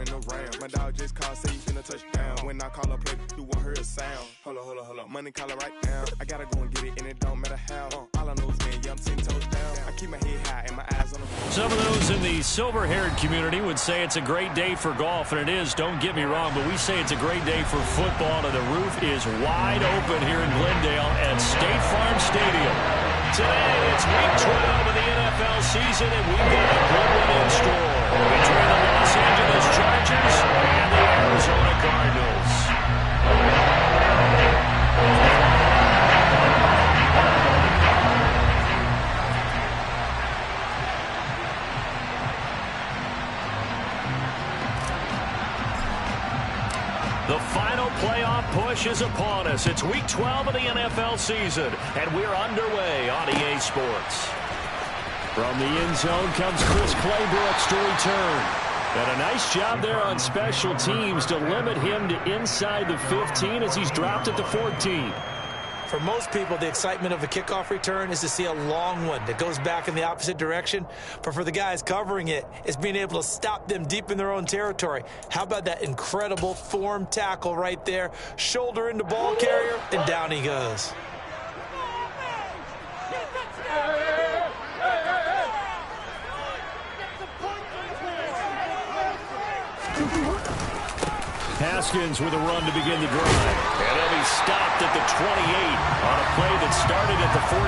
in the round. My dog just called, say he finna touchdown. When I call a play, you won't hear a sound. Hold up. Money caller right now. I gotta go and get it, and it don't matter how. All I know is, man, yeah, I'm 10 toes down. I keep my head high and my eyes on the ball. Some of those in the silver-haired community would say it's a great day for golf, and it is, don't get me wrong, but we say it's a great day for football, and the roof is wide open here in Glendale at State Farm Stadium. Today, it's Week 12 of the NFL season, and we've got a good one in store between the Los Angeles Chargers and the Arizona Cardinals. The final playoff push is upon us. It's Week 12 of the NFL season, and we're underway on EA Sports. From the end zone comes Chris Claybrooks to return. And a nice job there on special teams to limit him to inside the 15 as he's dropped at the 14. For most people, the excitement of a kickoff return is to see a long one that goes back in the opposite direction. But for the guys covering it, it's being able to stop them deep in their own territory. How about that incredible form tackle right there? Shoulder into ball carrier, and down he goes. Haskins with a run to begin the drive. And he'll be stopped at the 28 on a play that started at the 14.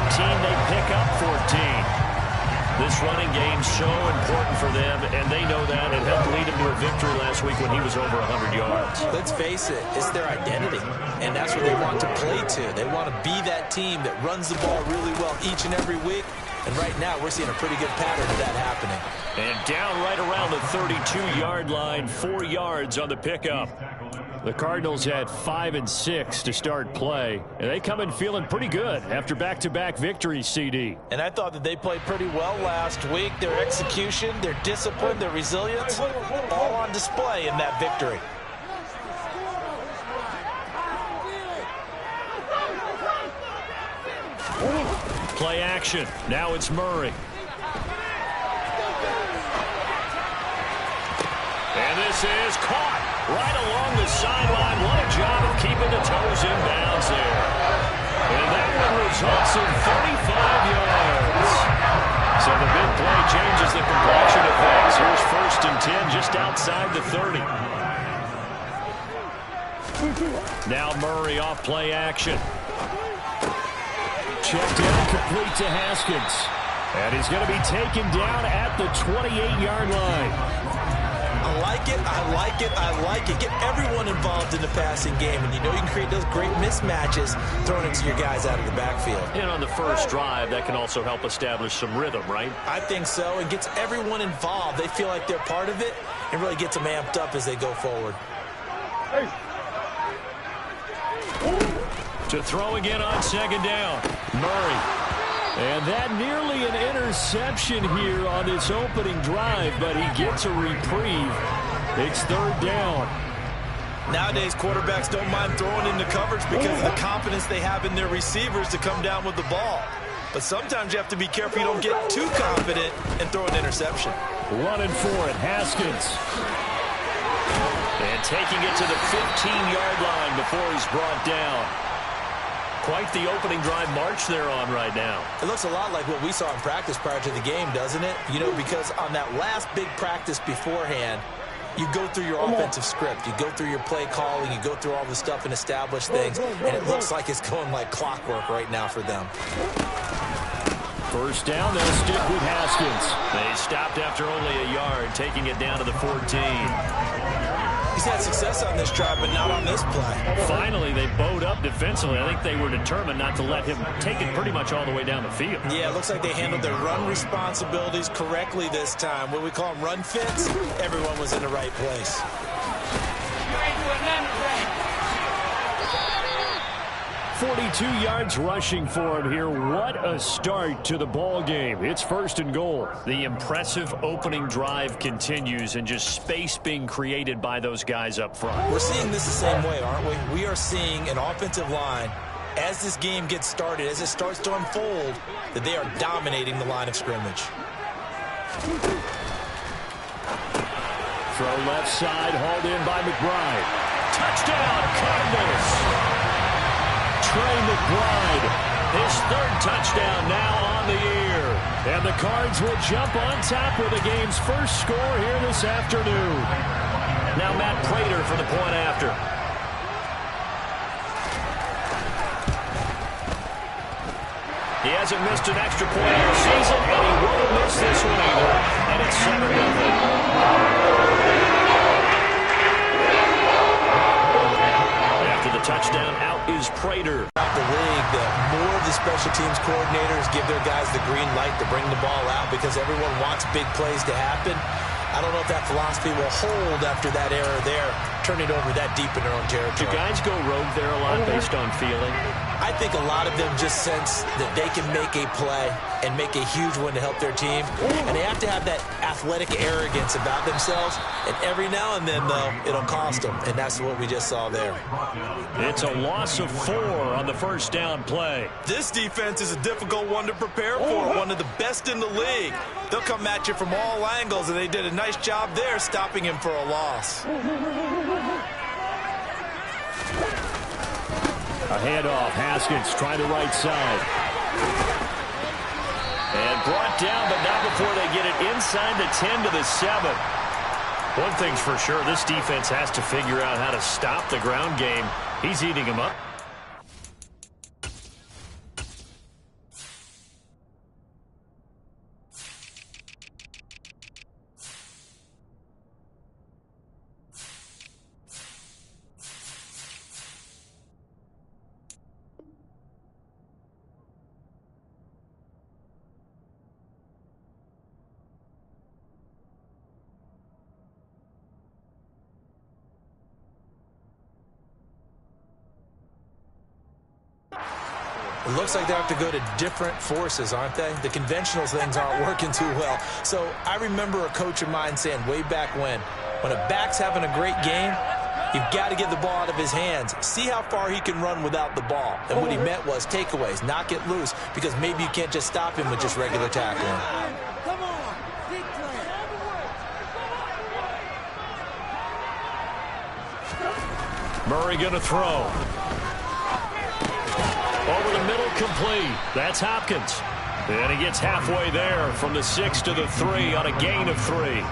They pick up 14. This running game's so important for them, and they know that. It helped lead them to a victory last week when he was over 100 yards. Let's face it, it's their identity, and that's what they want to play to. They want to be that team that runs the ball really well each and every week. And right now, we're seeing a pretty good pattern of that happening. And down right around the 32-yard line, 4 yards on the pickup. The Cardinals had 5 and 6 to start play, and they come in feeling pretty good after back-to-back victories, CD. And I thought that they played pretty well last week. Their execution, their discipline, their resilience, all on display in that victory. Play action. Now it's Murray. And this is caught right along the sideline. What a job of keeping the toes in bounds there. And that one results in 35 yards. So the big play changes the complexion of things. Here's 1st and 10 just outside the 30. Now Murray off play action. Checked down, complete to Haskins. And he's going to be taken down at the 28-yard line. I like it. Get everyone involved in the passing game. And you know you can create those great mismatches throwing it to your guys out of the backfield. And on the first drive, that can also help establish some rhythm, right? I think so. It gets everyone involved. They feel like they're part of it and really gets them amped up as they go forward. Hey. To throw again on 2nd down. Murray. And that nearly an interception here on this opening drive, but he gets a reprieve. It's 3rd down. Nowadays, quarterbacks don't mind throwing into coverage because of the confidence they have in their receivers to come down with the ball. But sometimes you have to be careful you don't get too confident and throw an interception. Running for it, Haskins. And taking it to the 15-yard line before he's brought down. Quite the opening drive march they're on right now. It looks a lot like what we saw in practice prior to the game, doesn't it? You know, because on that last big practice beforehand, you go through your offensive script. You go through your play calling. You go through all the stuff and establish things. And it looks like it's going like clockwork right now for them. 1st down, they'll stick with Haskins. They stopped after only a yard, taking it down to the 14. He's had success on this drive, but not on this play. Finally, they bowed up defensively. I think they were determined not to let him take it pretty much all the way down the field. Yeah, it looks like they handled their run responsibilities correctly this time. What we call them run fits, everyone was in the right place. 42 yards rushing for him here. What a start to the ball game. It's 1st and goal. The impressive opening drive continues and just space being created by those guys up front. We're seeing this the same way, aren't we? We are seeing an offensive line, as this game gets started, as it starts to unfold, that they are dominating the line of scrimmage. Throw left side, hauled in by McBride. Touchdown, Cardinals! Trey McBride, his third touchdown now on the year. And the Cards will jump on top with the game's first score here this afternoon. Now Matt Prater for the point after. He hasn't missed an extra point all season, and he won't miss this one either. And it's 7-0. After the touchdown, out is Prater. Throughout the league, the more of the special teams coordinators give their guys the green light to bring the ball out because everyone wants big plays to happen. I don't know if that philosophy will hold after that error there, turning over that deep in their own territory. Do guys go rogue there a lot based on feeling? I think a lot of them just sense that they can make a play and make a huge one to help their team. And they have to have that athletic arrogance about themselves. And every now and then, though, it'll cost them. And that's what we just saw there. It's a loss of 4 on the first down play. This defense is a difficult one to prepare for, one of the best in the league. They'll come at you from all angles, and they did a nice job there stopping him for a loss. A handoff. Haskins trying the right side. And brought down, but not before they get it inside the 10 to the 7. One thing's for sure, this defense has to figure out how to stop the ground game. He's eating them up. It looks like they have to go to different forces, aren't they? The conventional things aren't working too well. So I remember a coach of mine saying way back when a back's having a great game, you've got to get the ball out of his hands. See how far he can run without the ball. And what he meant was takeaways, knock it loose, because maybe you can't just stop him with just regular tackling. Come on, big play. Murray going to throw. Over the middle, complete. That's Hopkins. And he gets halfway there from the 6 to the 3 on a gain of 3.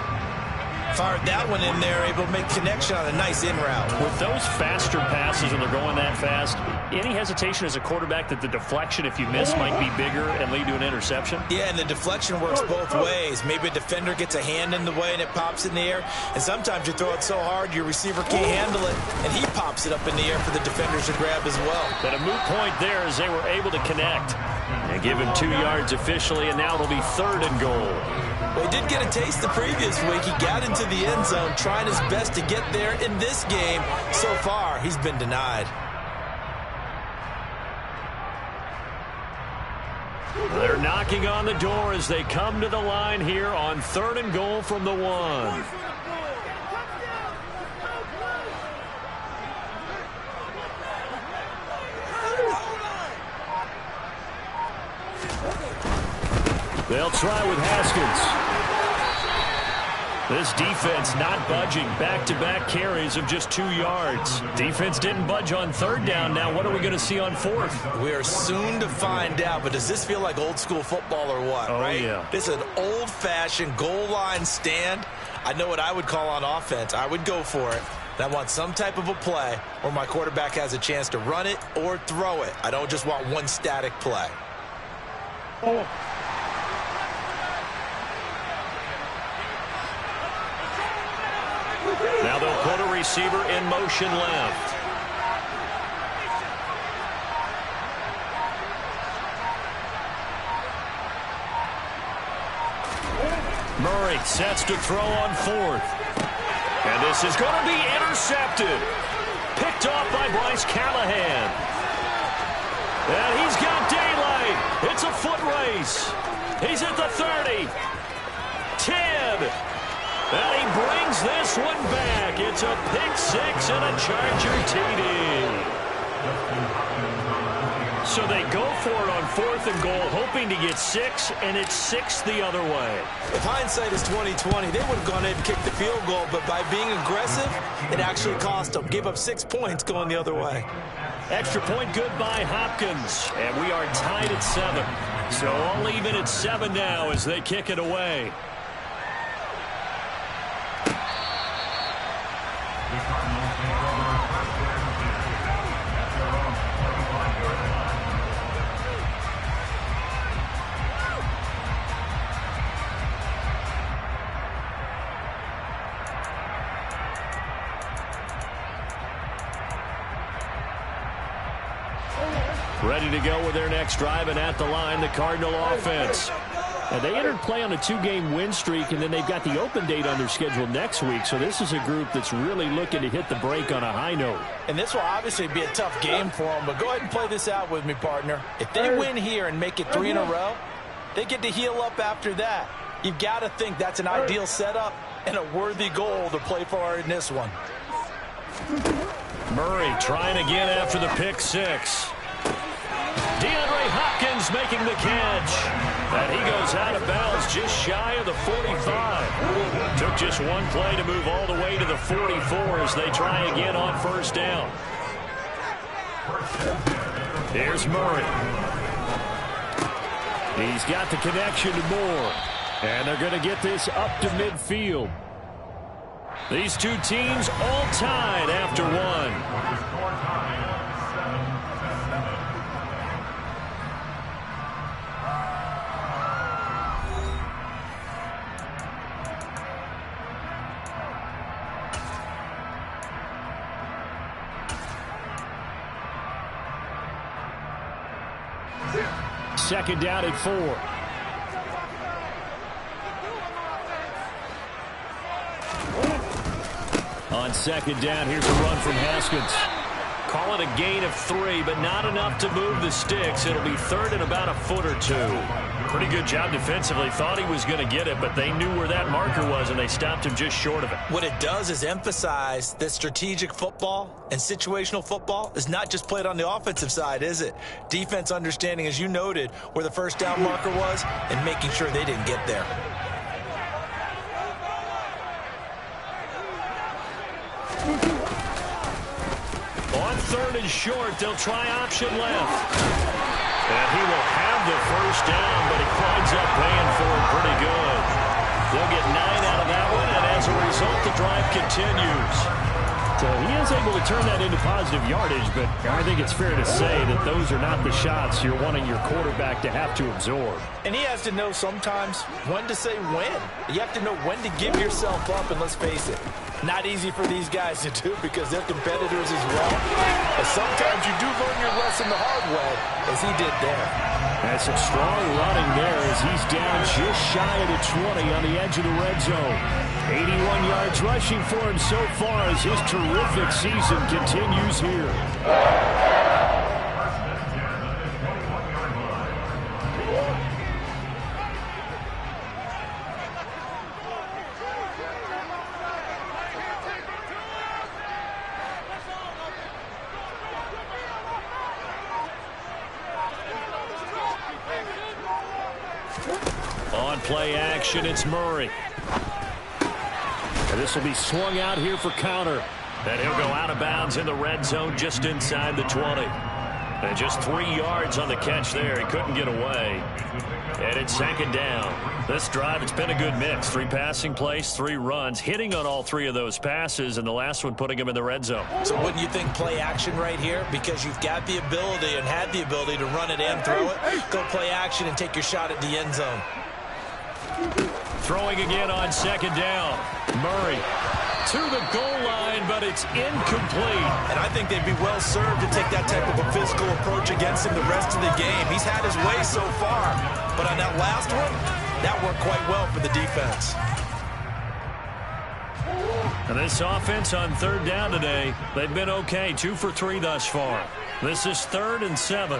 Fired that one in there, able to make connection on a nice in route. With those faster passes and they're going that fast, any hesitation as a quarterback that the deflection, if you miss, might be bigger and lead to an interception? Yeah, and the deflection works both ways. Maybe a defender gets a hand in the way and it pops in the air. And sometimes you throw it so hard your receiver can't handle it, and he pops it up in the air for the defenders to grab as well. But a moot point there as they were able to connect. And give him 2 yards officially, and now it'll be 3rd and goal. Well, he did get a taste the previous week. He got into the end zone, trying his best to get there in this game. So far, he's been denied. They're knocking on the door as they come to the line here on 3rd and goal from the 1. They'll try with Haskins. This defense not budging. Back-to-back carries of just 2 yards. Defense didn't budge on 3rd down. Now what are we going to see on 4th? We are soon to find out, but does this feel like old school football or what? Oh, right? Yeah. This is an old-fashioned goal line stand. I know what I would call on offense. I would go for it. And I want some type of a play where my quarterback has a chance to run it or throw it. I don't just want one static play. Oh. Now they'll put a receiver in motion left. Murray sets to throw on 4th. And this is going to be intercepted. Picked off by Bryce Callahan. And he's got daylight. It's a foot race. He's at the 30. 10. And he brings this one back. It's a pick 6 and a Charger TD. So they go for it on 4th and goal, hoping to get 6, and it's 6 the other way. If hindsight is 20/20, they would have gone ahead and kicked the field goal, but by being aggressive, it actually cost them. Gave up 6 points going the other way. Extra point good by Hopkins, and we are tied at 7. So all even at 7 now as they kick it away. Ready to go with their next drive, and at the line, the Cardinal offense. And they entered play on a 2-game win streak, and then they've got the open date on their schedule next week. So this is a group that's really looking to hit the break on a high note. And this will obviously be a tough game for them, but go ahead and play this out with me, partner. If they win here and make it 3 in a row, they get to heal up after that. You've got to think that's an ideal setup and a worthy goal to play for in this one. Murray trying again after the pick 6. DeAndre Hopkins making the catch. And he goes out of bounds just shy of the 45. Took just one play to move all the way to the 44 as they try again on 1st down. Here's Murray. He's got the connection to Moore. And they're going to get this up to midfield. These two teams all tied after 1. Second down at 4. On 2nd down, here's a run from Haskins. Call it a gain of 3, but not enough to move the sticks. It'll be 3rd and about a foot or 2. Pretty good job defensively. Thought he was going to get it, but they knew where that marker was, and they stopped him just short of it. What it does is emphasize that strategic football and situational football is not just played on the offensive side, is it? Defense understanding, as you noted, where the 1st down marker was and making sure they didn't get there. On 3rd and short, they'll try option left. And he will have the 1st down, but he winds up paying for it pretty good. They'll get 9 out of that one, and as a result, the drive continues. So he is able to turn that into positive yardage, but I think it's fair to say that those are not the shots you're wanting your quarterback to have to absorb. And he has to know sometimes when to say when. You have to know when to give yourself up, and let's face it, not easy for these guys to do because they're competitors as well. But sometimes you do learn your lesson the hard way, as he did there. That's some strong running there as he's down just shy of the 20 on the edge of the red zone. 81 yards rushing for him so far as his terrific season continues here. On play action, it's Murray. And this will be swung out here for counter. And he'll go out of bounds in the red zone just inside the 20. And just 3 yards on the catch there. He couldn't get away. And it's 2nd down. This drive, it's been a good mix. 3 passing plays, 3 runs, hitting on all 3 of those passes, and the last one putting him in the red zone. So wouldn't you think play action right here? Because you've got the ability and had the ability to run it and throw it. Go play action and take your shot at the end zone. Throwing again on 2nd down. Murray to the goal line, but it's incomplete. And I think they'd be well served to take that type of a physical approach against him the rest of the game. He's had his way so far, but on that last one, that worked quite well for the defense. And this offense on 3rd down today, they've been okay. 2 for 3 thus far. This is 3rd and 7.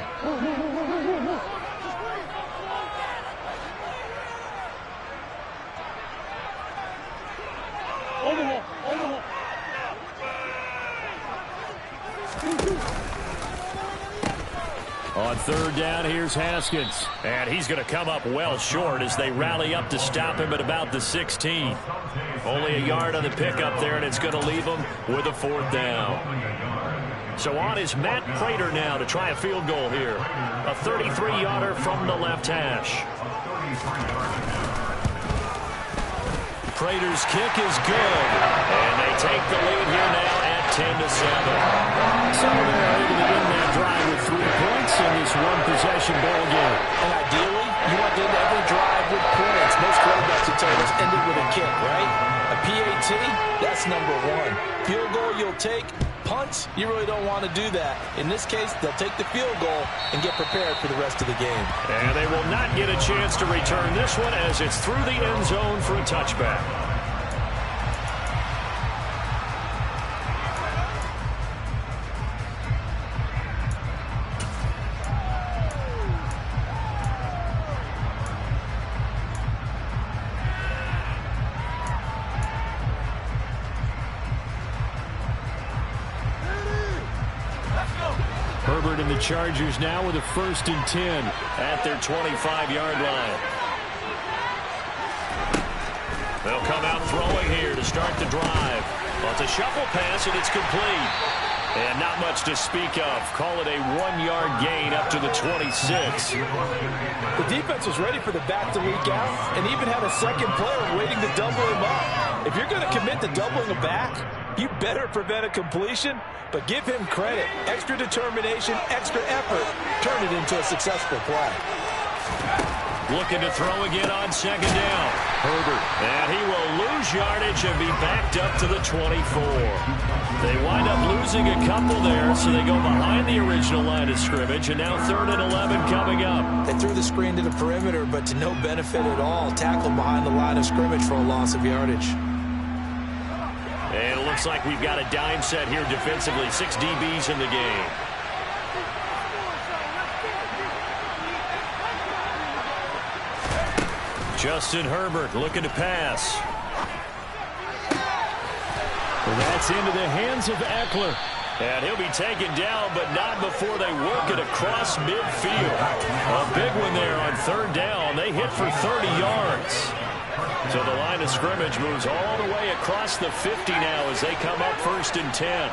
On third down, here's Haskins. And he's going to come up well short as they rally up to stop him at about the 16. Only a yard on the pickup there, and it's going to leave him with a 4th down. So on is Matt Prater now to try a field goal here. A 33-yarder from the left hash. Prater's kick is good. And they take the lead here now at 10-7. So they're able to end that drive with 3 points in this one-possession ball game. And ideally, you want to end every drive with points. Most quarterbacks will tell us ended with a kick, right? A PAT, that's number 1. Field goal you'll take. Punts, you really don't want to do that. In this case, they'll take the field goal and get prepared for the rest of the game. And they will not get a chance to return this one as it's through the end zone for a touchback. Herbert and the Chargers now with a 1st and 10 at their 25-yard line. They'll come out throwing here to start the drive. Well, it's a shuffle pass, and it's complete. And not much to speak of. Call it a 1-yard gain up to the 26. The defense was ready for the back to leak out and even had a second player waiting to double him up. If you're going to commit to doubling a back, you better prevent a completion, but give him credit. Extra determination, extra effort, turn it into a successful play. Looking to throw again on 2nd down. Herbert. And he will lose yardage and be backed up to the 24. They wind up losing a couple there, so they go behind the original line of scrimmage, and now 3rd and 11 coming up. They threw the screen to the perimeter, but to no benefit at all. Tackled behind the line of scrimmage for a loss of yardage. And it looks like we've got a dime set here defensively. 6 DBs in the game. Justin Herbert looking to pass. And that's into the hands of Eckler. And he'll be taken down, but not before they work it across midfield. A big one there on 3rd down. They hit for 30 yards. So the line of scrimmage moves all the way across the 50 now as they come up 1st and 10.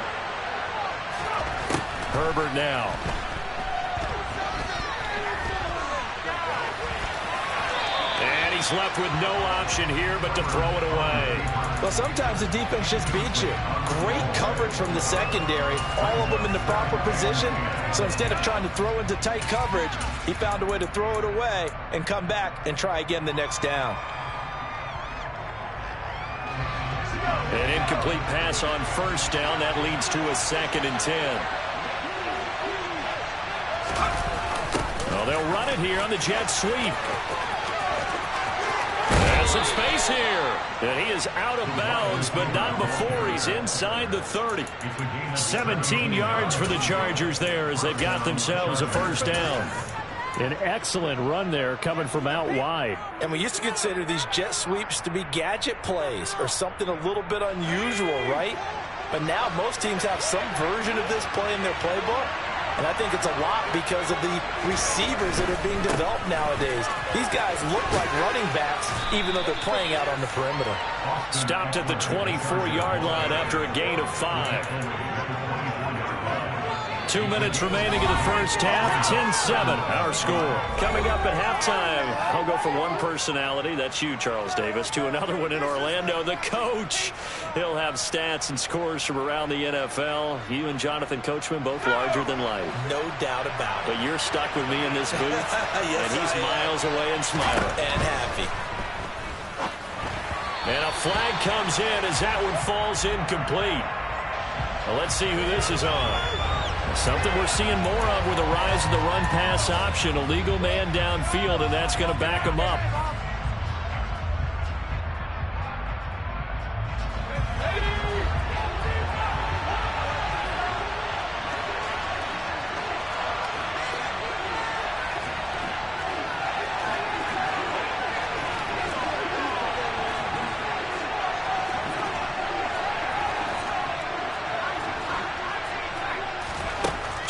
Herbert now. And he's left with no option here but to throw it away. Well, sometimes the defense just beats you. Great coverage from the secondary, all of them in the proper position. So instead of trying to throw into tight coverage, he found a way to throw it away and come back and try again the next down. An incomplete pass on 1st down. That leads to a 2nd and 10. Well, they'll run it here on the jet sweep. Has some space here. And he is out of bounds, but not before he's inside the 30. 17 yards for the Chargers there as they've got themselves a 1st down. An excellent run there coming from out wide. And we used to consider these jet sweeps to be gadget plays or something a little bit unusual, right? But now most teams have some version of this play in their playbook. And I think it's a lot because of the receivers that are being developed nowadays. These guys look like running backs even though they're playing out on the perimeter. Stopped at the 24-yard line after a gain of 5. 2 minutes remaining in the first half. 10-7, our score. Coming up at halftime, I'll go from one personality, that's you, Charles Davis, to another one in Orlando, the coach. He'll have stats and scores from around the NFL. You and Jonathan Coachman, both larger than life. No doubt about it. But you're stuck with me in this booth, yes, and he's miles away and smiling. And happy. And a flag comes in as that one falls incomplete. Well, let's see who this is on. Something we're seeing more of with the rise of the run-pass option. A legal man downfield, and that's going to back him up.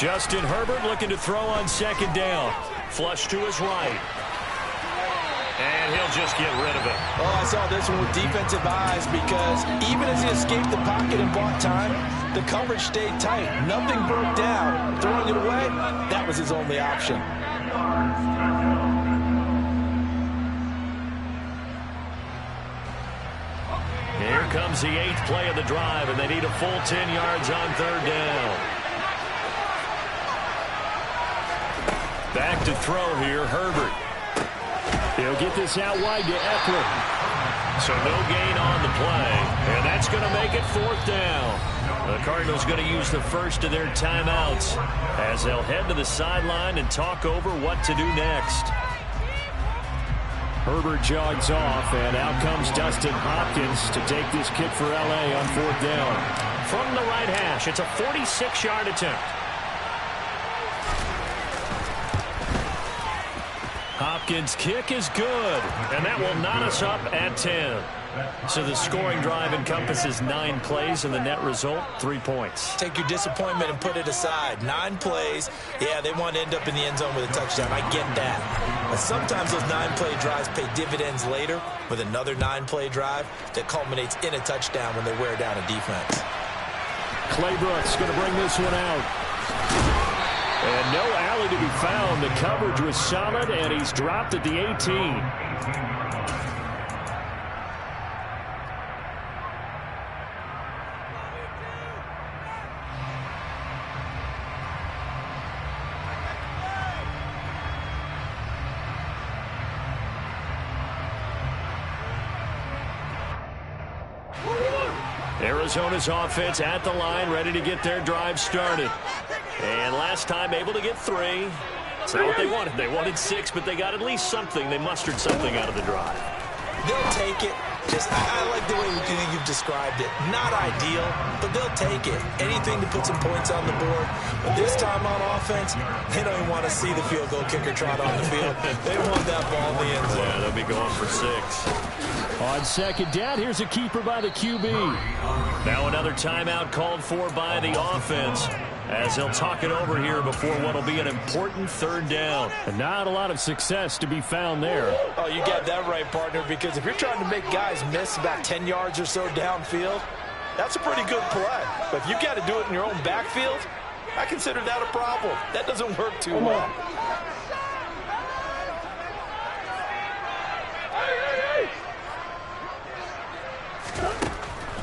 Justin Herbert looking to throw on second down. Flush to his right. And he'll just get rid of it. Oh, I saw this one with defensive eyes because even as he escaped the pocket and bought time, the coverage stayed tight. Nothing broke down. Throwing it away, that was his only option. Here comes the 8th play of the drive, and they need a full 10 yards on third down. Back to throw here, Herbert. He'll get this out wide to Eckler. So no gain on the play, and that's going to make it 4th down. The Cardinals going to use the first of their timeouts as they'll head to the sideline and talk over what to do next. Herbert jogs off, and out comes Dustin Hopkins to take this kick for L.A. on 4th down. From the right hash, it's a 46-yard attempt. Hopkins' kick is good, and that will knot us up at 10. So the scoring drive encompasses 9 plays, and the net result, 3 points. Take your disappointment and put it aside. 9 plays. Yeah, they want to end up in the end zone with a touchdown. I get that. But sometimes those 9-play drives pay dividends later with another 9-play drive that culminates in a touchdown when they wear down a defense. Claybrooks going to bring this one out. And no alley to be found. The coverage was solid, and he's dropped at the 18. Arizona's offense at the line, ready to get their drive started. And last time able to get 3. It's not what they wanted. They wanted 6, but they got at least something. They mustered something out of the drive. They'll take it. I like the way you've described it. Not ideal, but they'll take it. Anything to put some points on the board. But this time on offense, they don't even want to see the field goal kicker trot on the field. They want that ball in the end zone. Yeah, they'll be going for 6. On second down, here's a keeper by the QB. Now another timeout called for by the offense as they'll talk it over here before what will be an important 3rd down. And not a lot of success to be found there. Oh, you got that right, partner, because if you're trying to make guys miss about 10 yards or so downfield, that's a pretty good play. But if you got to do it in your own backfield, I consider that a problem. That doesn't work too well.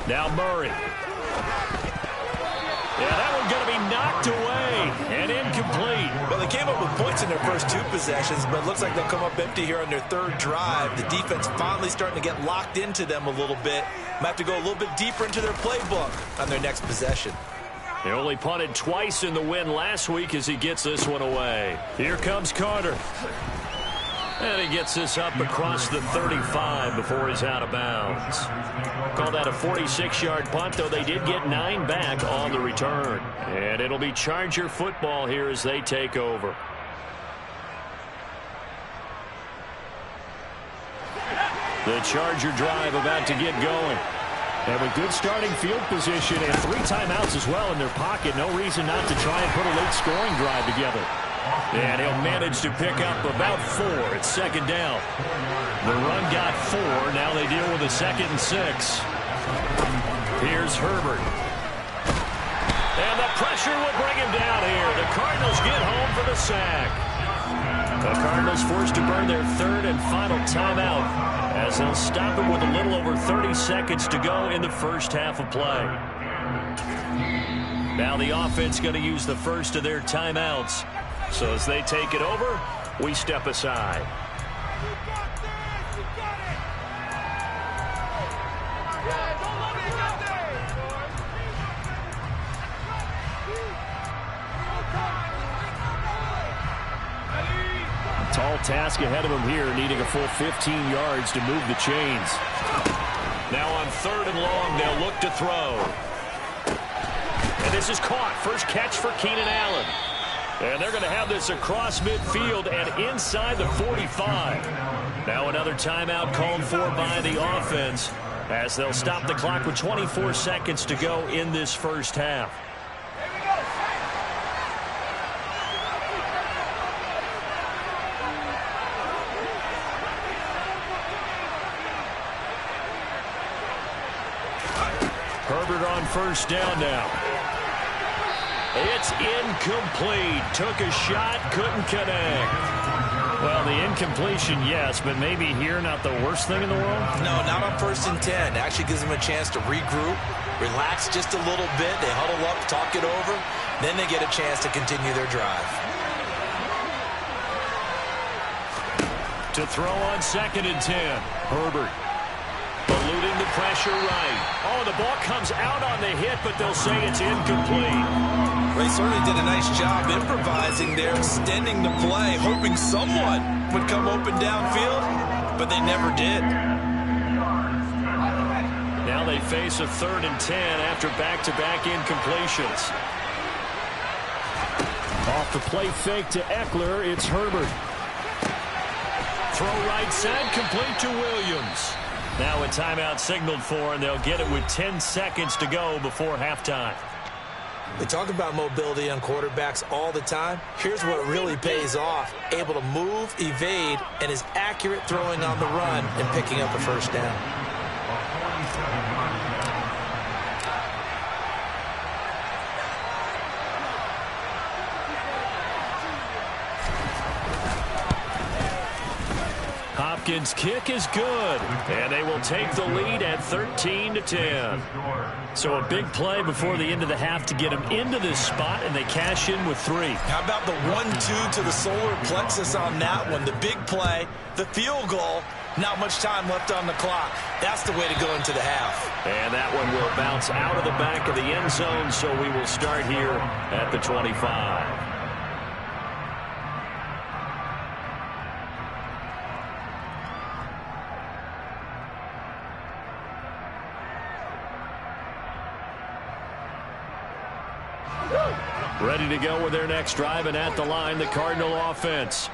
Now Murray. Yeah, that one's going to be knocked away and incomplete. Well, they came up with points in their first 2 possessions, but it looks like they'll come up empty here on their 3rd drive. The defense finally starting to get locked into them a little bit. Might have to go a little bit deeper into their playbook on their next possession. They only punted twice in the win last week as he gets this one away. Here comes Carter. And he gets this up across the 35 before he's out of bounds. Call that a 46-yard punt, though they did get 9 back on the return. And it'll be Charger football here as they take over. The Charger drive about to get going. Have a good starting field position and 3 timeouts as well in their pocket. No reason not to try and put a late scoring drive together. And he'll manage to pick up about 4 at second down. The run got 4. Now they deal with a 2nd and 6. Here's Herbert. And the pressure will bring him down here. The Cardinals get home for the sack. The Cardinals forced to burn their 3rd and final timeout as they'll stop it with a little over 30 seconds to go in the first half of play. Now the offense going to use the first of their timeouts. So as they take it over, we step aside. Tall task ahead of him here, needing a full 15 yards to move the chains. Now on 3rd and long, they'll look to throw. And this is caught. First catch for Keenan Allen. And they're going to have this across midfield and inside the 45. Now another timeout called for by the offense as they'll stop the clock with 24 seconds to go in this first half. Herbert on first down now. It's incomplete. Took a shot, couldn't connect. Well, the incompletion, yes, but maybe here not the worst thing in the world? No, not on 1st and 10. Actually gives them a chance to regroup, relax just a little bit. They huddle up, talk it over. Then they get a chance to continue their drive. To throw on 2nd and 10. Herbert eluding the pressure right. Oh, the ball comes out on the hit, but they'll say it's incomplete. They certainly did a nice job improvising there, extending the play, hoping someone would come open downfield, but they never did. Now they face a 3rd and 10 after back-to-back incompletions. Off the play fake to Eckler, it's Herbert. Throw right side, complete to Williams. Now a timeout signaled for, and they'll get it with 10 seconds to go before halftime. We talk about mobility on quarterbacks all the time. Here's what really pays off. Able to move, evade, and is accurate throwing on the run and picking up a first down. Hopkins' kick is good, and they will take the lead at 13-10. So a big play before the end of the half to get them into this spot, and they cash in with 3. How about the 1-2 to the solar plexus on that one? The big play, the field goal, not much time left on the clock. That's the way to go into the half. And that one will bounce out of the back of the end zone, so we will start here at the 25. Ready to go with their next drive, and at the line, the Cardinal offense.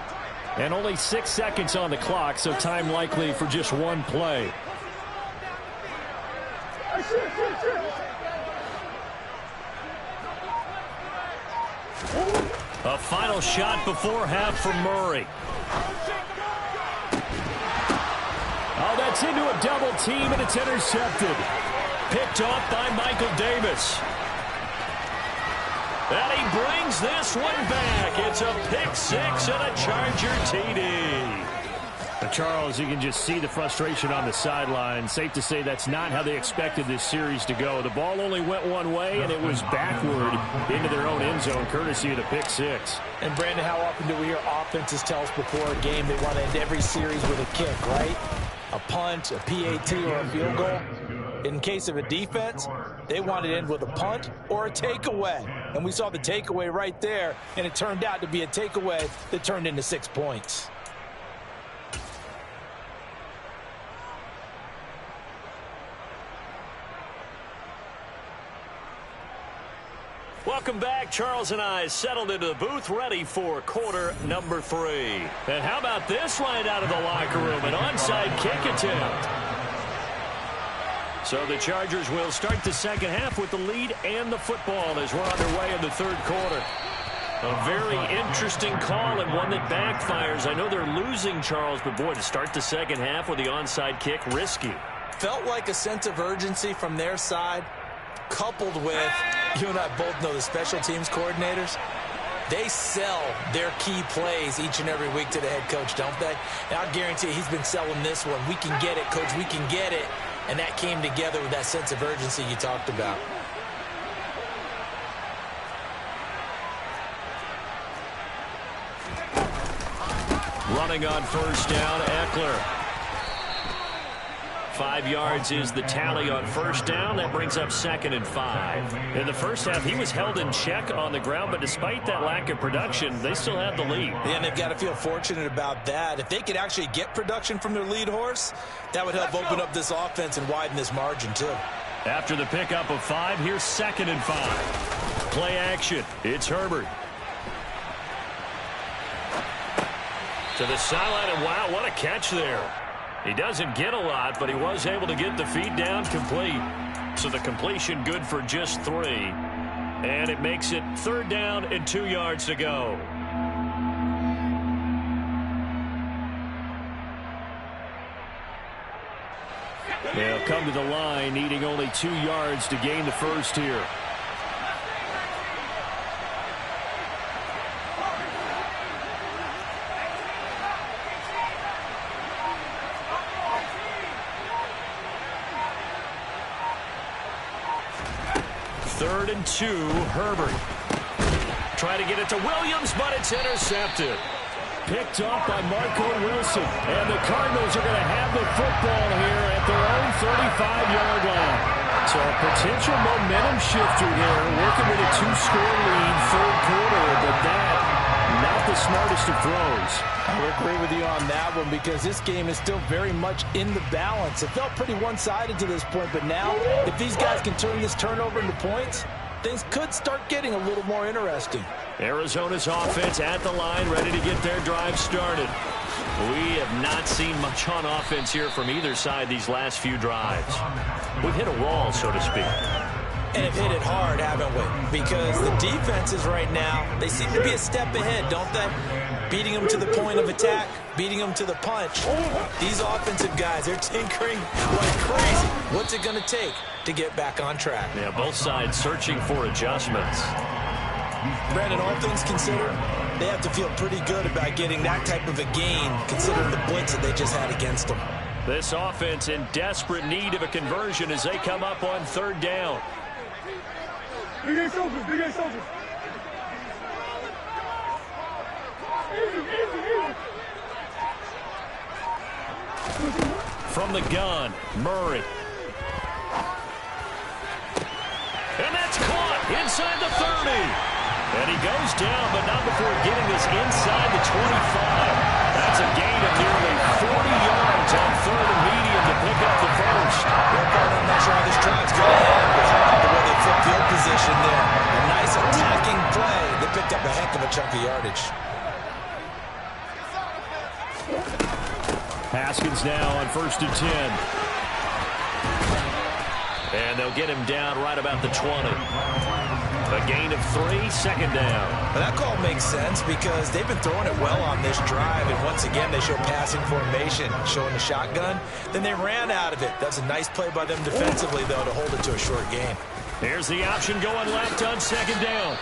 And only 6 seconds on the clock, so time likely for just one play. A final shot before half from Murray. Oh, that's into a double team, and it's intercepted. Picked off by Michael Davis. And he brings this one back. It's a pick six and a Charger TD. Charles, you can just see the frustration on the sideline. Safe to say that's not how they expected this series to go. The ball only went one way, and it was backward into their own end zone, courtesy of the pick six. And, Brandon, how often do we hear offenses tell us before a game they want to end every series with a kick, right? A punt, a PAT, or a field goal. In case of a defense, they want to end with a punt or a takeaway. And we saw the takeaway right there, and it turned out to be a takeaway that turned into 6 points. Welcome back. Charles and I settled into the booth, ready for quarter number 3. And how about this right out of the locker room? An onside kick attempt. So the Chargers will start the second half with the lead and the football as we're on their way in the third quarter. A very interesting call and one that backfires. I know they're losing, Charles, but boy, to start the second half with the onside kick, risky. Felt like a sense of urgency from their side, coupled with, you and I both know the special teams coordinators, they sell their key plays each and every week to the head coach, don't they? And I guarantee you he's been selling this one. We can get it, coach, we can get it. And that came together with that sense of urgency you talked about. Running on first down, Eckler. 5 yards is the tally on first down. That brings up 2nd and 5. In the first half, he was held in check on the ground, but despite that lack of production, they still have the lead. Yeah, and they've got to feel fortunate about that. If they could actually get production from their lead horse, that would help open up this offense and widen this margin, too. After the pickup of 5, here's 2nd and 5. Play action. It's Herbert. To the sideline, and wow, what a catch there. He doesn't get a lot, but he was able to get the feed down complete. So the completion good for just 3. And it makes it 3rd down and 2 yards to go. They'll come to the line, needing only 2 yards to gain the first here. Third and 2, Herbert. Try to get it to Williams, but it's intercepted. Picked off by Marco Wilson. And the Cardinals are going to have the football here at their own 35-yard line. So a potential momentum shifter there, working with a 2-score lead, third quarter, but that, not the smartest of throws. I would agree with you on that one because this game is still very much in the balance. It felt pretty one-sided to this point, but now if these guys can turn this turnover into points, things could start getting a little more interesting. Arizona's offense at the line, ready to get their drive started. We have not seen much on offense here from either side these last few drives. We've hit a wall, so to speak. And have hit it hard, haven't we? Because the defenses right now, they seem to be a step ahead, don't they? Beating them to the point of attack, beating them to the punch. These offensive guys, they're tinkering like crazy. What's it going to take to get back on track? Yeah, both sides searching for adjustments. Brandon, all things considered, they have to feel pretty good about getting that type of a gain, considering the blitz that they just had against them. This offense in desperate need of a conversion as they come up on third down. Big A soldiers, big A soldiers. From the gun, Murray. And that's caught inside the 30. And he goes down, but not before getting this inside the 25. That's a gain of nearly 40 yards on third and medium to pick up the first. I'm not sure how this drive's going to end, but how about the way they flip field position there? A nice attacking play. They picked up a heck of a chunk of yardage. Haskins now on 1st and 10. And they'll get him down right about the 20. A gain of 3, second down. Well, that call makes sense because they've been throwing it well on this drive, and once again they show passing formation, showing the shotgun. Then they ran out of it. That's a nice play by them defensively, though, to hold it to a short game. Here's the option going left on second down.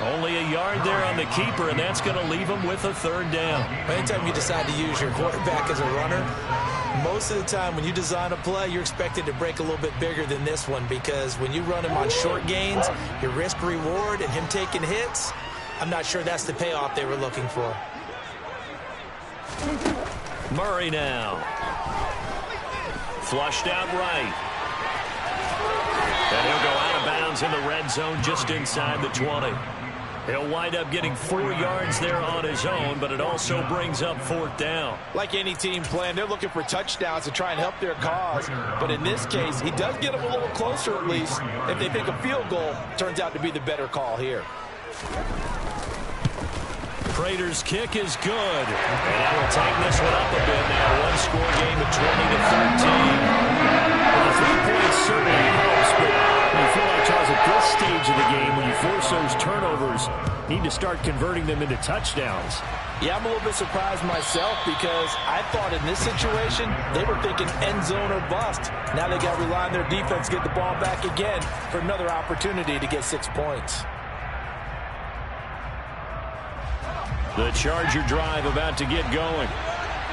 Only a yard there on the keeper, and that's going to leave them with a third down. Anytime you decide to use your quarterback as a runner, most of the time when you design a play, you're expected to break a little bit bigger than this one because when you run him on short gains, your risk-reward and him taking hits, I'm not sure that's the payoff they were looking for. Murray now. Flushed out right. And he'll go out of bounds in the red zone just inside the 20. He'll wind up getting 4 yards there on his own, but it also brings up fourth down. Like any team playing, they're looking for touchdowns to try and help their cause. But in this case, he does get them a little closer at least. If they pick a field goal, turns out to be the better call here. Prater's kick is good. And that will take this one up a bit now. One-score game at 20-13. Well, the 3 points certainly helps, but you feel like, Charles, at this stage of the game, when you force those turnovers, need to start converting them into touchdowns. Yeah, I'm a little bit surprised myself because I thought in this situation, they were thinking end zone or bust. Now they got to rely on their defense to get the ball back again for another opportunity to get 6 points. The Charger drive about to get going.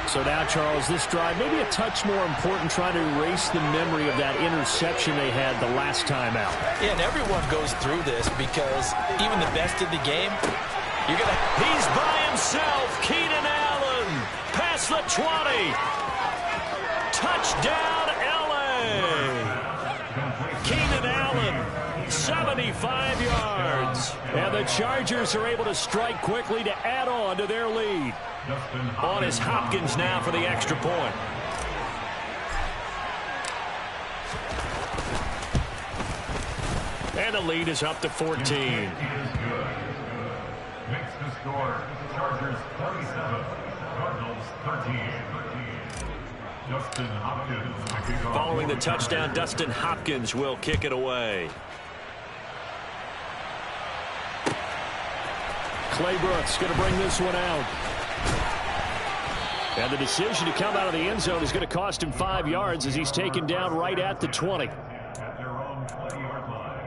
So now, Charles, this drive maybe a touch more important, trying to erase the memory of that interception they had the last time out. Yeah, and everyone goes through this because even the best in the game, you're going to... He's by himself. Keenan Allen past the 20. Touchdown, L.A. Keenan Allen, 75 yards. And the Chargers are able to strike quickly to add on to their lead. On is Hopkins now for the extra point. And the lead is up to 14. Makes the score. Chargers 37, Cardinals 13. Dustin Hopkins. Following the touchdown, Dustin Hopkins will kick it away. Clay Brooks going to bring this one out. And the decision to come out of the end zone is going to cost him 5 yards as he's taken down right at the 20. At their own 20-yard line.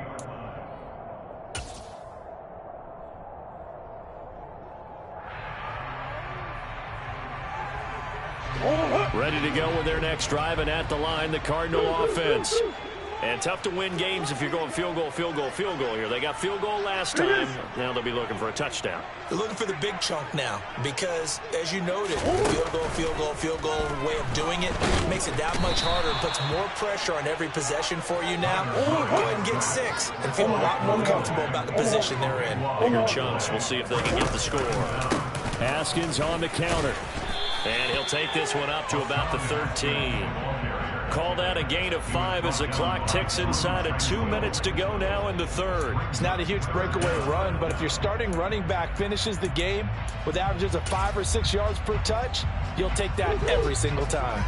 Ready to go with their next drive, and at the line, the Cardinal offense. And tough to win games if you're going field goal, field goal, field goal here. They got field goal last time. Now they'll be looking for a touchdown. They're looking for the big chunk now because, as you noted, field goal, field goal, field goal way of doing it makes it that much harder and puts more pressure on every possession for you now. Go ahead and get 6 and feel a lot more comfortable about the position they're in. Bigger chunks. We'll see if they can get the score. Haskins on the counter. And he'll take this one up to about the 13. Call that a gain of 5 as the clock ticks inside of 2 minutes to go now in the third. It's not a huge breakaway run, but if your starting running back finishes the game with averages of 5 or 6 yards per touch, you'll take that every single time.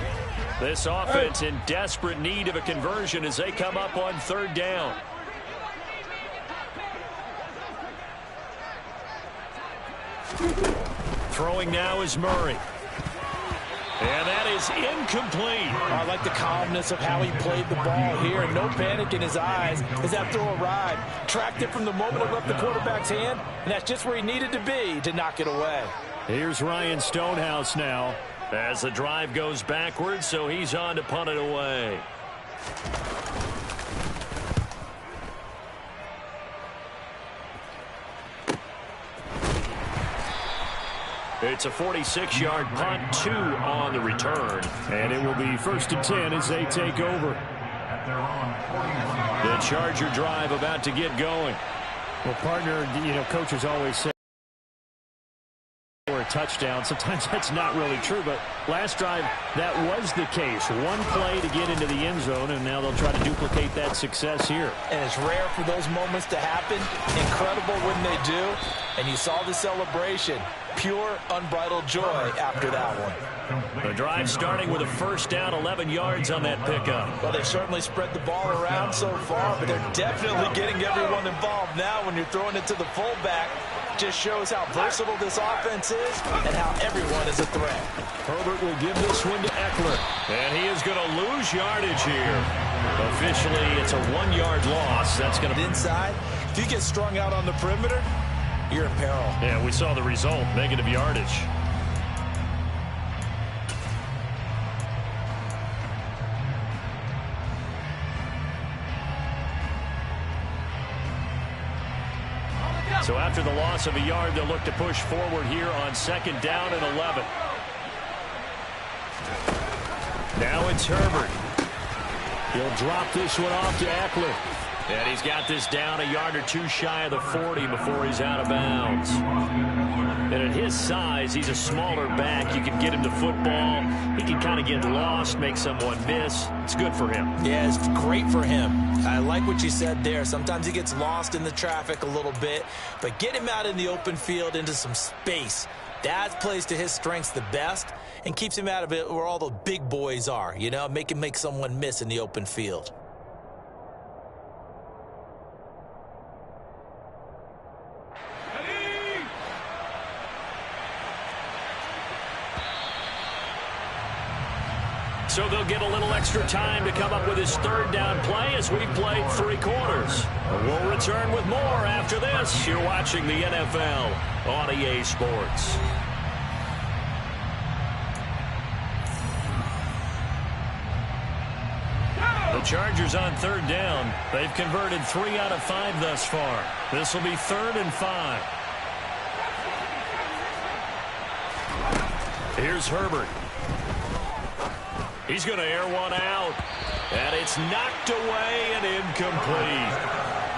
This offense in desperate need of a conversion as they come up on third down. Throwing now is Murray. And that is incomplete. I like the calmness of how he played the ball here. No panic in his eyes as that throw arrived. Tracked it from the moment it left the quarterback's hand, and that's just where he needed to be to knock it away. Here's Ryan Stonehouse now as the drive goes backwards, so he's on to punt it away. It's a 46-yard punt, 2 on the return. And it will be 1st and 10 as they take over. At their own 41. The Charger drive about to get going. Well, partner, coaches always say for a touchdown. Sometimes that's not really true, but last drive, that was the case. One play to get into the end zone, and now they'll try to duplicate that success here. And it's rare for those moments to happen. Incredible when they do. And you saw the celebration. Pure, unbridled joy after that one. The drive starting with a first down, 11 yards on that pickup. Well, they've certainly spread the ball around so far, but they're definitely getting everyone involved now when you're throwing it to the fullback. Just shows how versatile this offense is and how everyone is a threat. Herbert will give this one to Eckler. And he is going to lose yardage here. Officially, it's a 1-yard loss. That's going to be inside. If you get strung out on the perimeter, you're in peril. Yeah, we saw the result, negative yardage. So after the loss of a yard, they'll look to push forward here on 2nd down and 11. Now it's Herbert. He'll drop this one off to Eckler. And he's got this down a yard or 2 shy of the 40 before he's out of bounds. And at his size, he's a smaller back. You can get him to football. He can kind of get lost, make someone miss. It's good for him. Yeah, it's great for him. I like what you said there. Sometimes he gets lost in the traffic a little bit. But get him out in the open field into some space. That plays to his strengths the best and keeps him out of it where all the big boys are. Make him make someone miss in the open field. So they'll get a little extra time to come up with his 3rd down play as we've played 3 quarters. We'll return with more after this. You're watching the NFL on EA Sports. The Chargers on 3rd down. They've converted 3 out of 5 thus far. This will be 3rd and 5. Here's Herbert. He's going to air one out. And it's knocked away and incomplete.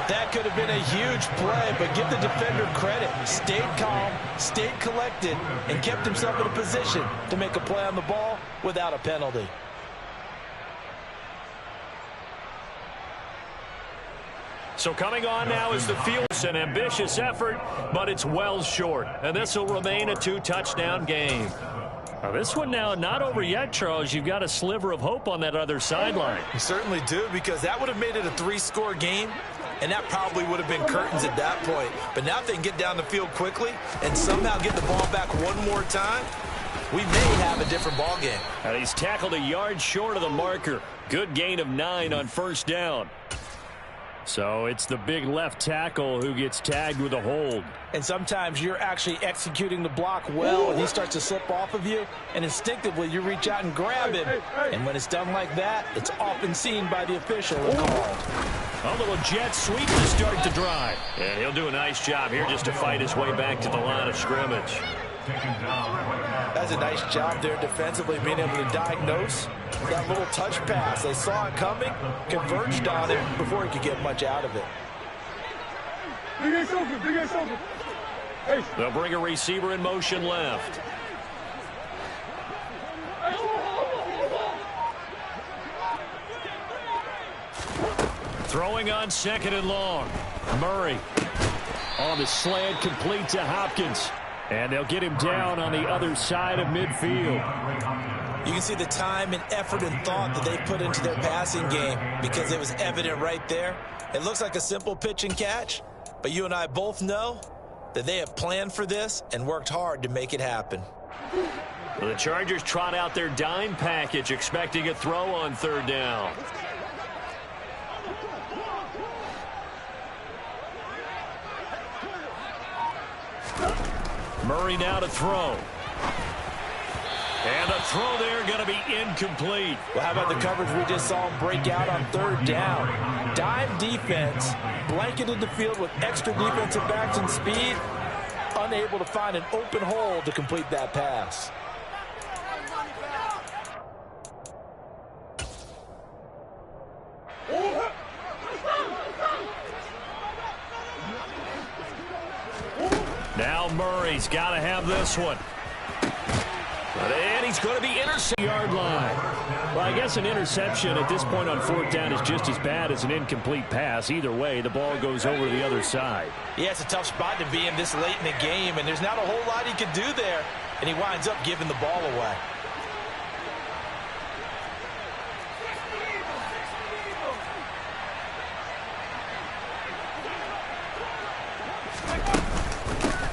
That could have been a huge play, but give the defender credit. Stayed calm, stayed collected, and kept himself in a position to make a play on the ball without a penalty. So coming on now is the field. It's an ambitious effort, but it's well short. And this will remain a 2-touchdown game. Now this one now not over yet, Charles. You've got a sliver of hope on that other sideline. You certainly do, because that would have made it a 3-score game, and that probably would have been curtains at that point. But now if they can get down the field quickly and somehow get the ball back one more time, we may have a different ball game. And he's tackled a yard short of the marker. Good gain of 9 on first down. So it's the big left tackle who gets tagged with a hold. And sometimes you're actually executing the block well, and he starts to slip off of you, and instinctively you reach out and grab him. And when it's done like that, it's often seen by the official and called. A little jet sweep to start the drive. And he'll do a nice job here just to fight his way back to the line of scrimmage. That's a nice job there defensively, being able to diagnose that little touch pass. They saw it coming, converged on it before he could get much out of it. They'll bring a receiver in motion left. Throwing on second and long. Murray on the slant, complete to Hopkins. And they'll get him down on the other side of midfield. You can see the time and effort and thought that they put into their passing game because it was evident right there. It looks like a simple pitch and catch, but you and I both know that they have planned for this and worked hard to make it happen. Well, the Chargers trot out their dime package, expecting a throw on third down. Murray now to throw. And a throw there going to be incomplete. Well, how about the coverage we just saw him break out on third down? Dime defense, blanketed the field with extra defensive backs and speed, unable to find an open hole to complete that pass. Now Murray's got to have this one. And he's going to be intercepted. Yard line. Well, I guess an interception at this point on fourth down is just as bad as an incomplete pass. Either way, the ball goes over to the other side. Yeah, it's a tough spot to be in this late in the game, and there's not a whole lot he could do there, and he winds up giving the ball away.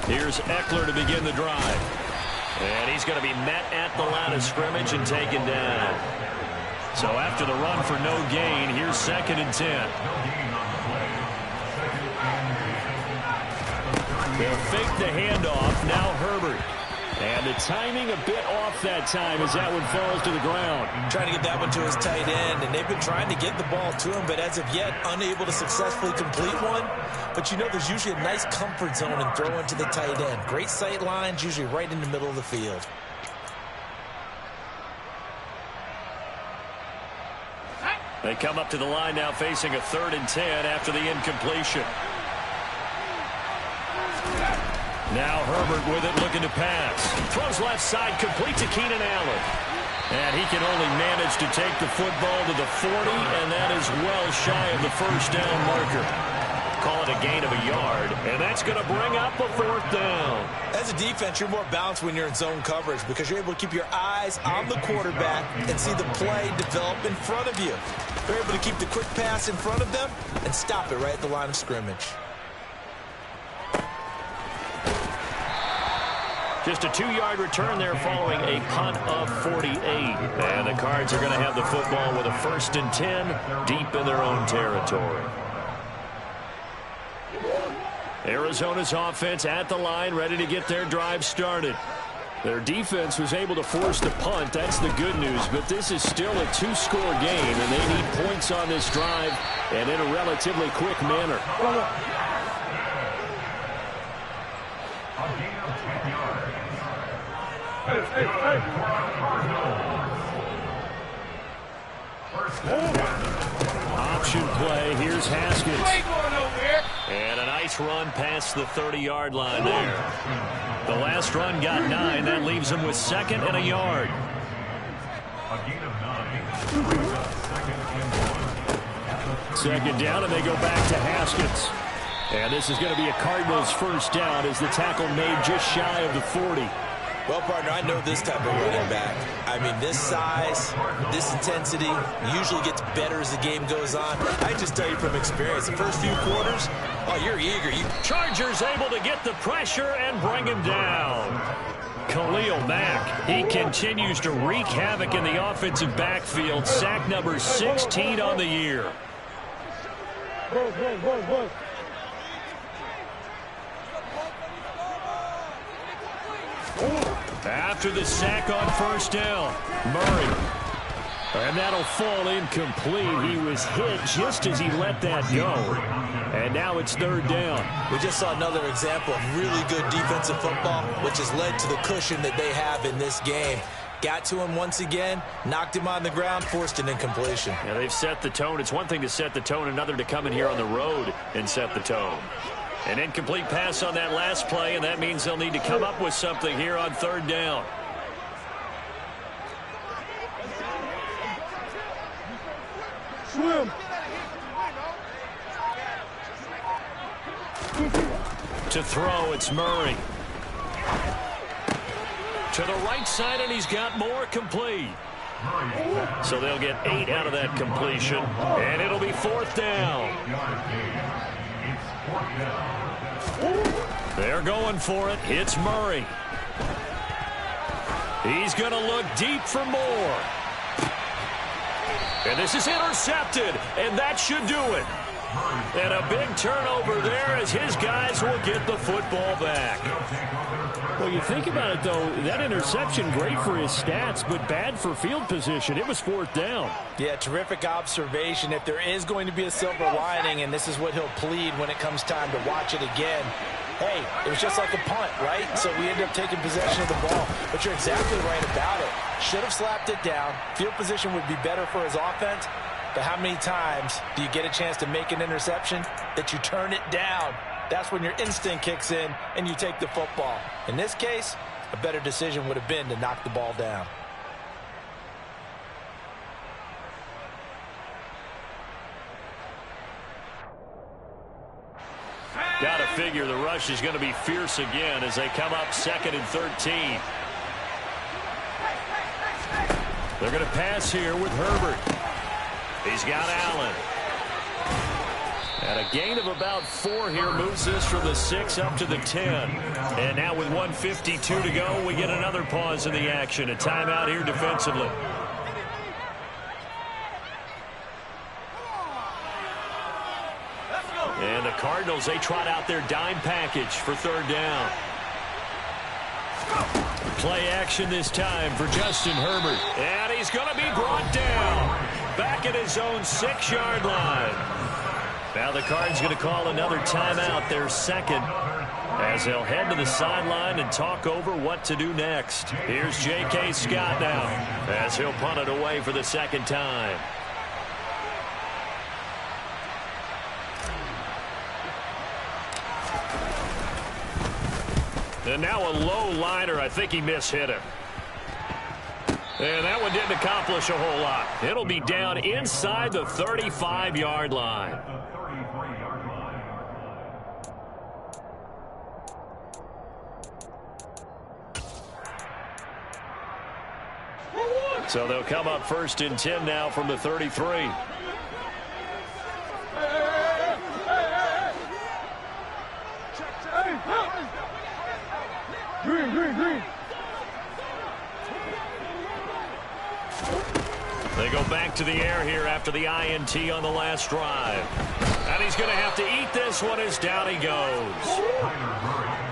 Here's Eckler to begin the drive. And he's going to be met at the line of scrimmage and taken down. So after the run for no gain, here's 2nd and 10. They'll fake the handoff. Now Herbert. And the timing a bit off that time as that one falls to the ground. Trying to get that one to his tight end, and they've been trying to get the ball to him, but as of yet, unable to successfully complete one. But you know there's usually a nice comfort zone in throwing to the tight end. Great sight lines, usually right in the middle of the field. They come up to the line now facing a 3rd and 10 after the incompletion. Now Herbert with it, looking to pass. Throws left side, complete to Keenan Allen. And he can only manage to take the football to the 40, and that is well shy of the first down marker. Call it a gain of a yard, and that's going to bring up a 4th down. As a defense, you're more balanced when you're in zone coverage because you're able to keep your eyes on the quarterback and see the play develop in front of you. They're able to keep the quick pass in front of them and stop it right at the line of scrimmage. Just a 2-yard return there following a punt of 48. And the Cards are going to have the football with a 1st and 10 deep in their own territory. Arizona's offense at the line, ready to get their drive started. Their defense was able to force the punt. That's the good news. But this is still a 2-score game, and they need points on this drive and in a relatively quick manner. Option play. Here's Haskins. And a nice run past the 30-yard line there. The last run got 9. That leaves him with 2nd and a yard. Second down, and they go back to Haskins. And this is going to be a Cardinals first down as the tackle made just shy of the 40. Well, partner, I know this type of running back. I mean, this size, this intensity usually gets better as the game goes on. I just tell you from experience, the first few quarters, oh, you're eager. Chargers able to get the pressure and bring him down. Khalil Mack, he continues to wreak havoc in the offensive backfield. Sack number 16 on the year. After the sack on first down, Murray. And that'll fall incomplete. He was hit just as he let that go. And now it's third down. We just saw another example of really good defensive football, which has led to the cushion that they have in this game. Got to him once again, knocked him on the ground, forced an incompletion. Yeah, they've set the tone. It's one thing to set the tone, another to come in here on the road and set the tone. An incomplete pass on that last play, and that means they'll need to come up with something here on third down. Swim. To throw, it's Murray. To the right side, and he's got more complete. So they'll get 8 out of that completion, and it'll be fourth down. They're going for it. It's Murray. He's going to look deep for more. And this is intercepted, and that should do it. And a big turnover there as his guys will get the football back. Well, you think about it, though, that interception, great for his stats, but bad for field position. It was fourth down. Yeah, terrific observation. If there is going to be a silver lining, and this is what he'll plead when it comes time to watch it again, hey, it was just like a punt, right? So we ended up taking possession of the ball. But you're exactly right about it. Should have slapped it down. Field position would be better for his offense. But how many times do you get a chance to make an interception that you turn it down? That's when your instinct kicks in and you take the football. In this case, a better decision would have been to knock the ball down. Got to figure the rush is going to be fierce again as they come up 2nd and 13. They're going to pass here with Herbert. He's got Allen. And a gain of about 4 here moves this from the 6 up to the 10. And now with 1:52 to go, we get another pause in the action. A timeout here defensively. And the Cardinals, they trot out their dime package for third down. Play action this time for Justin Herbert. And he's going to be brought down back at his own 6-yard line. Now the Cards going to call another timeout, their second, as they'll head to the sideline and talk over what to do next. Here's J.K. Scott now as he'll punt it away for the second time. And now a low liner. I think he mishit him. And that one didn't accomplish a whole lot. It'll be down inside the 35-yard line. So they'll come up 1st and 10 now from the 33. Green. They go back to the air here after the INT on the last drive. And he's going to have to eat this one as down he goes.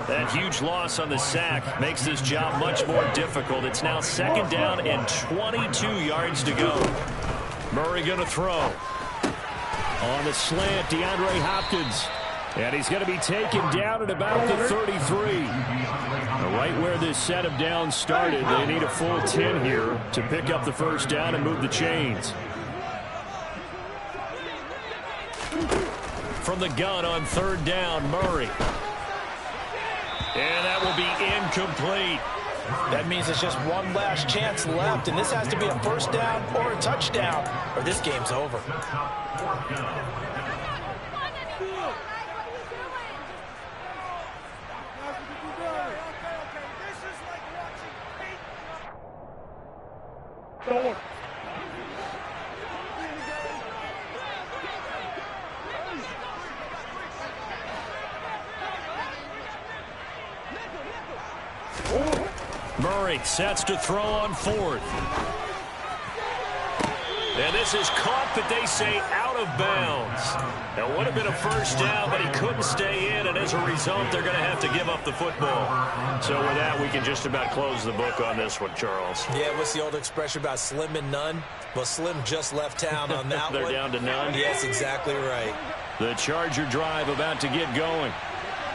That huge loss on the sack makes this job much more difficult. It's now 2nd down and 22 yards to go. Murray going to throw. On the slant, DeAndre Hopkins. And he's going to be taken down at about the 33. Right where this set of downs started, they need a full 10 here to pick up the first down and move the chains. From the gun on 3rd down, Murray. And that will be incomplete. That means there's just one last chance left, and this has to be a first down or a touchdown, or this game's over. Murray sets to throw on fourth. And this is caught, but they say out of bounds. That would have been a first down, but he couldn't stay in, and as a result, they're going to have to give up the football. So with that, we can just about close the book on this one, Charles. Yeah, what's the old expression about slim and none? Well, Slim just left town on that They're one. down to none? Yes, exactly right. The Charger drive about to get going.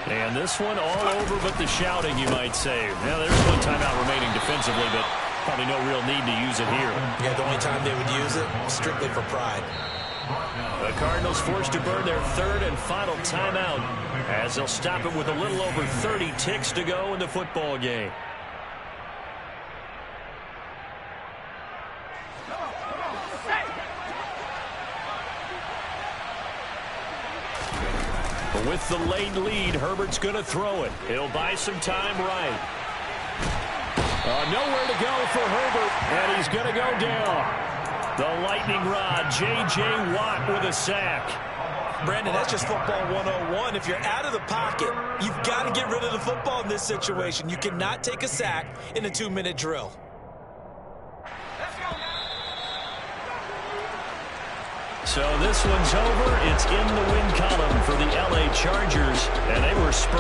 And this one all over but the shouting, you might say. Now, there's one timeout remaining defensively, but probably no real need to use it here. Yeah, the only time they would use it, strictly for pride. The Cardinals forced to burn their third and final timeout as they'll stop it with a little over 30 ticks to go in the football game. With the late lead, Herbert's going to throw it. He'll buy some time right. Nowhere to go for Herbert, and he's going to go down. The lightning rod, J.J. Watt with a sack. Brandon, that's just football 101. If you're out of the pocket, you've got to get rid of the football in this situation. You cannot take a sack in a 2-minute drill. So this one's over. It's in the win column for the L.A. Chargers, and they were spurred.